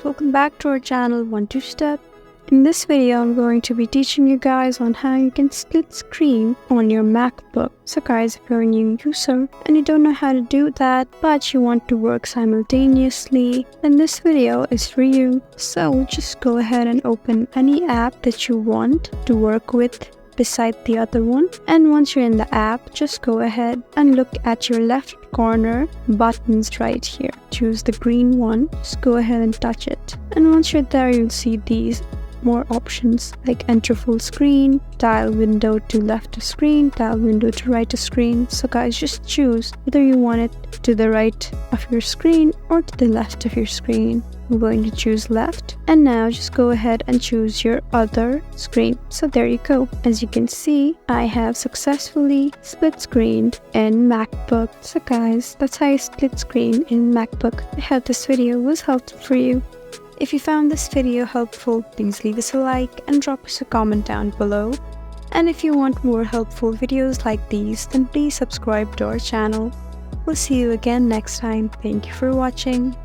guys, welcome back to our channel 1-2-Step. In this video, I'm going to be teaching you guys on how you can split screen on your MacBook. So guys, if you're a new user and you don't know how to do that, but you want to work simultaneously, then this video is for you. So just go ahead and open any app that you want to work with beside the other one, and once you're in the app, just go ahead and look at your left corner buttons right here. Choose the green one, just go ahead and touch it, and once you're there, you'll see these more options like enter full screen, dial window to left of screen, dial window to right of screen. So guys, just choose whether you want it to the right of your screen or to the left of your screen. I'm going to choose left, and now just go ahead and choose your other screen. So there you go. As you can see, I have successfully split screened in MacBook. So guys, that's how you split screen in MacBook. I hope this video was helpful for you. If you found this video helpful, please leave us a like and drop us a comment down below. And if you want more helpful videos like these, then please subscribe to our channel. We'll see you again next time. Thank you for watching.